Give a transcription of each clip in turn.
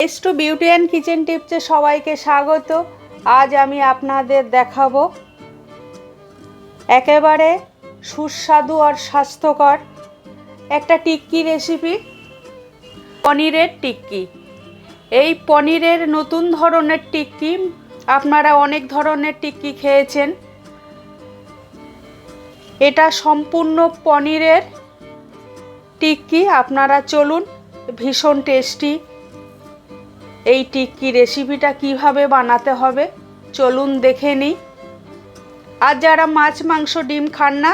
Test to beauty and kitchen টিপসে সবাইকে স্বাগত। আজ আমি আপনাদের দেখাবো একেবারে সুস্বাদু আর স্বাস্থ্যকর একটা টিক্কি রেসিপি, পনিরের টিক্কি। এই পনিরের নতুন ধরনের টিক্কি। আপনারা অনেক ধরনের টিক্কি খেয়েছেন, এটা সম্পূর্ণ পনিরের টিক্কি। আপনারা চলুন, ভীষণ টেস্টি এই টিক্কি রেসিপিটা কিভাবে বানাতে হবে চলুন দেখে নিই। আর যারা মাছ, মাংস, ডিম খান না,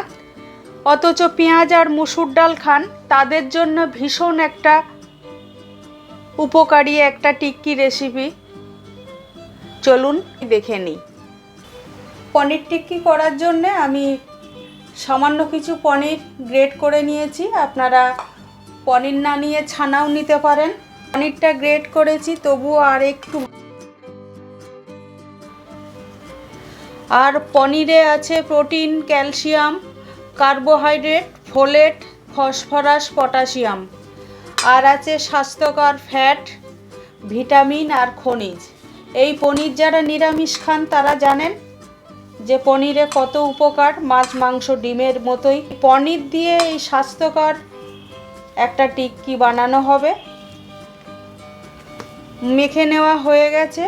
অথচ পেঁয়াজ আর মুসুর ডাল খান, তাদের জন্য ভীষণ একটা উপকারী একটা টিক্কি রেসিপি। চলুন দেখে নিই। পনির টিক্কি করার জন্যে আমি সামান্য কিছু পনির গ্রেট করে নিয়েছি। আপনারা পনির না নিয়ে ছানাও নিতে পারেন। পনিরটা গ্রেট করেছি, তবুও আর একটু। আর পনিরে আছে protein, calcium, carbohydrate, folate, phosphorus, potassium, আর আছে স্বাস্থ্যকর ফ্যাট, ভিটামিন আর খনিজ। এই পনির যারা নিরামিষ খান তারা জানেন যে পনিরে কত উপকার। মাছ, মাংস, ডিমের মতোই পনির দিয়ে এই স্বাস্থ্যকর একটা টিক্কি বানানো হবে। মেখে নেওয়া হয়ে গেছে।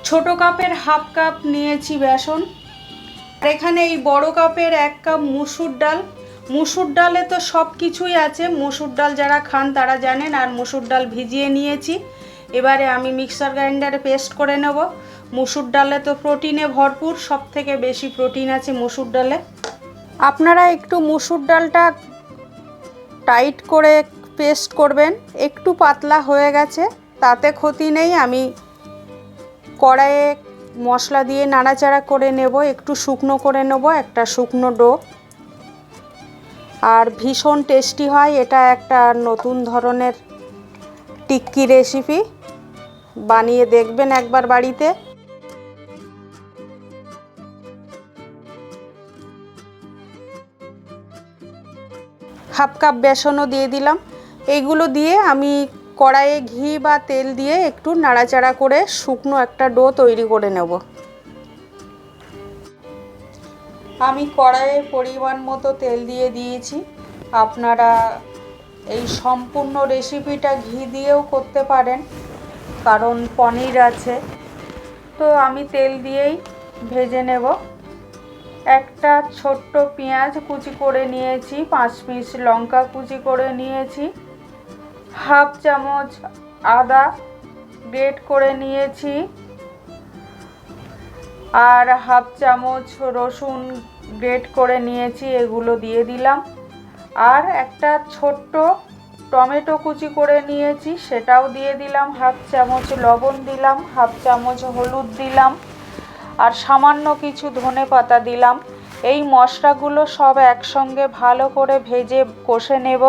ছোট কাপের হাফ কাপ নিয়েছি বেসন। আর এখানে এই বড় কাপের 1 কাপ মুসুর ডাল। মুসুর ডালে তো সব কিছুই আছে, মুসুর ডাল যারা খান তারা জানেন। আর মুসুর ডাল ভিজিয়ে নিয়েছি। এবারে আমি মিক্সার গ্রাইন্ডারে পেস্ট করে নেব। মুসুর ডালে তো প্রোটিনে ভরপুর, সব থেকে বেশি প্রোটিন আছে মুসুর ডালে। আপনারা একটু মুসুর ডালটা টাইট করে পেস্ট করবেন। একটু পাতলা হয়ে গেছে, তাতে ক্ষতি নেই। আমি কড়াইয়ে মশলা দিয়ে নাড়াচাড়া করে নেব, একটু শুকনো করে নেব, একটা শুকনো ডো। আর ভীষণ টেস্টি হয় এটা। একটা নতুন ধরনের টিক্কি রেসিপি, বানিয়ে দেখবেন একবার বাড়িতে। হাফ কাপ বেসনও দিয়ে দিলাম। এইগুলো দিয়ে আমি কড়াইয়ে ঘি বা তেল দিয়ে একটু নাড়াচাড়া করে শুকনো একটা ডো তৈরি করে নেব। আমি কড়াইয়ে পরিমাণ মতো তেল দিয়ে দিয়েছি। আপনারা এই সম্পূর্ণ রেসিপিটা ঘি দিয়েও করতে পারেন, কারণ পনির আছে। তো আমি তেল দিয়েই ভেজে নেব। একটা ছোট্ট পেঁয়াজ কুচি করে নিয়েছি, 5 পিস লঙ্কা কুচি করে নিয়েছি, হাফ চামচ আদা গ্রেট করে নিয়েছি, আর হাফ চামচ রসুন গ্রেট করে নিয়েছি, এগুলো দিয়ে দিলাম। আর একটা ছোট্ট টমেটো কুচি করে নিয়েছি, সেটাও দিয়ে দিলাম। হাফ চামচ লবণ দিলাম, হাফ চামচ হলুদ দিলাম, আর সামান্য কিছু ধনেপাতা দিলাম। এই মশলাগুলো সব একসঙ্গে ভালো করে ভেজে কষে নেব।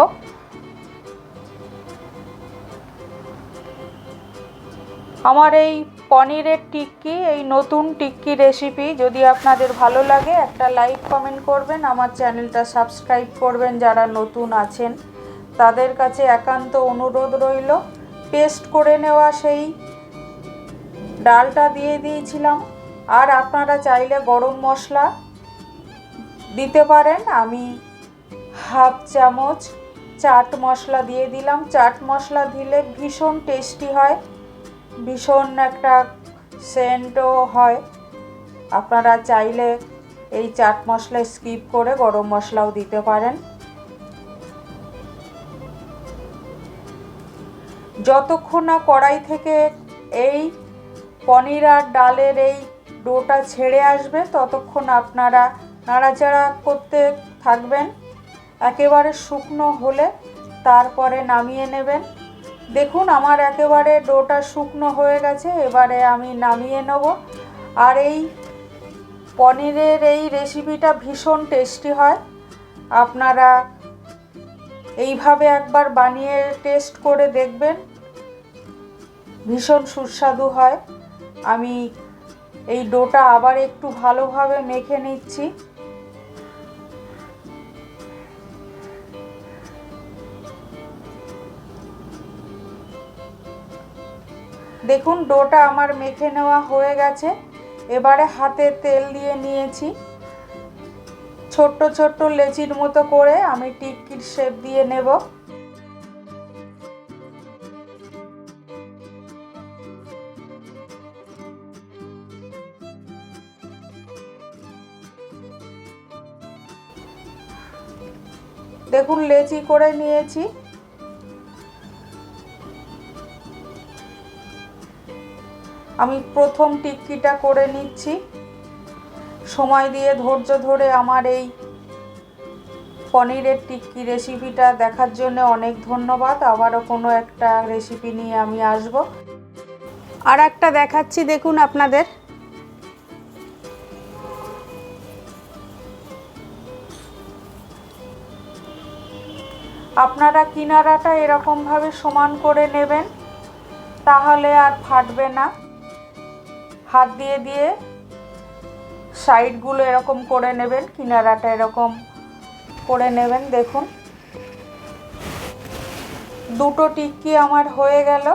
আমার এই পনিরের টিক্কি, এই নতুন টিক্কি রেসিপি যদি আপনাদের ভালো লাগে, একটা লাইক কমেন্ট করবেন, আমার চ্যানেলটা সাবস্ক্রাইব করবেন। যারা নতুন আছেন তাদের কাছে একান্ত অনুরোধ রইল। পেস্ট করে নেওয়া সেই ডালটা দিয়ে দিয়েছিলাম। আর আপনারা চাইলে গরম মশলা দিতে পারেন। আমি হাফ চামচ চাট মশলা দিয়ে দিলাম। চাট মশলা দিলে ভীষণ টেস্টি হয়, ভীষণ একটা সেন্টও হয়। আপনারা চাইলে এই চাট মশলা স্কিপ করে গরম মশলাও দিতে পারেন। যতক্ষণ না কড়াই থেকে এই পনির আর ডালের এই ডোটা ছেড়ে আসবে, ততক্ষণ আপনারা নাড়াচাড়া করতে থাকবেন। একেবারে শুকনো হলে তারপরে নামিয়ে নেবেন। দেখুন আমার একেবারে ডোটা শুকনো হয়ে গেছে, এবারে আমি নামিয়ে নেব। আর এই পনিরের এই রেসিপিটা ভীষণ টেস্টি হয়। আপনারা এইভাবে একবার বানিয়ে টেস্ট করে দেখবেন, ভীষণ সুস্বাদু হয়। আমি এই ডোটা আবার একটু ভালোভাবে মেখে নিচ্ছি। দেখুন ডোটা আমার মেখে নেওয়া হয়ে গেছে। এবারে হাতে তেল দিয়ে নিয়েছি, ছোট্ট ছোট্ট লেচির মতো করে আমি টিক্কির শেপ দিয়ে নেব। দেখুন লেচি করে নিয়েছি। আমি প্রথম টিক্কিটা করে নিচ্ছি। সময় দিয়ে ধৈর্য ধরে আমার এই পনিরের টিক্কি রেসিপিটা দেখার জন্য অনেক ধন্যবাদ। আবারও কোনো একটা রেসিপি নিয়ে আমি আসব। আর একটা দেখাচ্ছি, দেখুন আপনাদের। আপনারা কিনারাটা এরকমভাবে সমান করে নেবেন, তাহলে আর ফাটবে না। হাত দিয়ে দিয়ে সাইডগুলো এরকম করে নেবেন, কিনারাটা এরকম করে নেবেন। দেখুন দুটো টিক্কি আমার হয়ে গেল।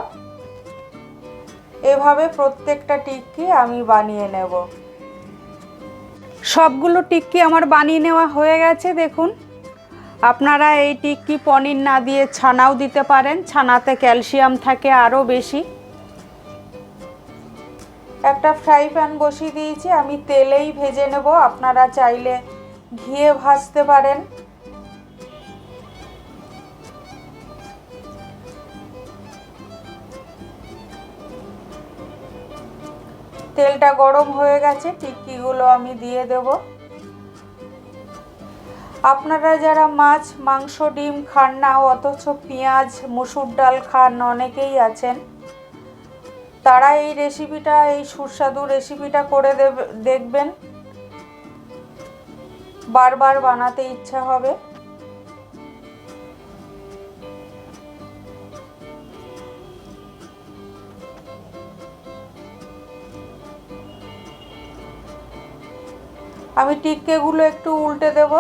এভাবে প্রত্যেকটা টিক্কি আমি বানিয়ে নেব। সবগুলো টিক্কি আমার বানিয়ে নেওয়া হয়ে গেছে। দেখুন আপনারা এই টিক্কি পনির না দিয়ে ছানাও দিতে পারেন, ছানাতে ক্যালসিয়াম থাকে আরও বেশি। একটা ফ্রাই প্যান বসিয়ে দিয়েছি, আমি তেলেই ভেজে নেব। আপনারা চাইলে ঘিয়ে ভাজতে পারেন। তেলটা গরম হয়ে গেছে, টিক্কিগুলো আমি দিয়ে দেব। আপনারা যারা মাছ, মাংস, ডিম খান না, অথচ পেঁয়াজ, মসুর ডাল খান, অনেকেই আছেন, তারা এই রেসিপিটা, এই সুস্বাদু রেসিপিটা করে দেখবেন। বারবার বানাতে ইচ্ছা হবে। আমি টিক্কিগুলো একটু উল্টে দেব।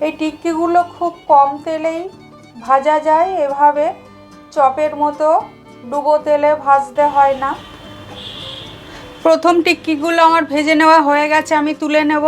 এই টিক্কিগুলো খুব কম তেলেই ভাজা যায়। এভাবে চপের মতো ডুবো তেলে ভাজতে হয় না। প্রথম টিক্কিগুলো আমার ভেজে নেওয়া হয়ে গেছে, আমি তুলে নেব।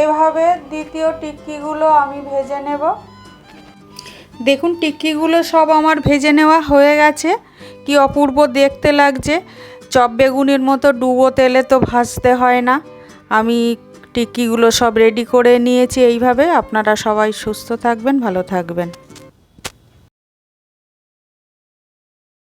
এভাবে দ্বিতীয় টিক্কিগুলো আমি ভেজে নেব। দেখুন টিক্কিগুলো সব আমার ভেজে নেওয়া হয়ে গেছে। কি অপূর্ব দেখতে লাগছে। চপ বেগুনির মতো ডুবো তেলে তো ভাজতে হয় না। আমি টিক্কিগুলো সব রেডি করে নিয়েছি এইভাবে। আপনারা সবাই সুস্থ থাকবেন, ভালো থাকবেন।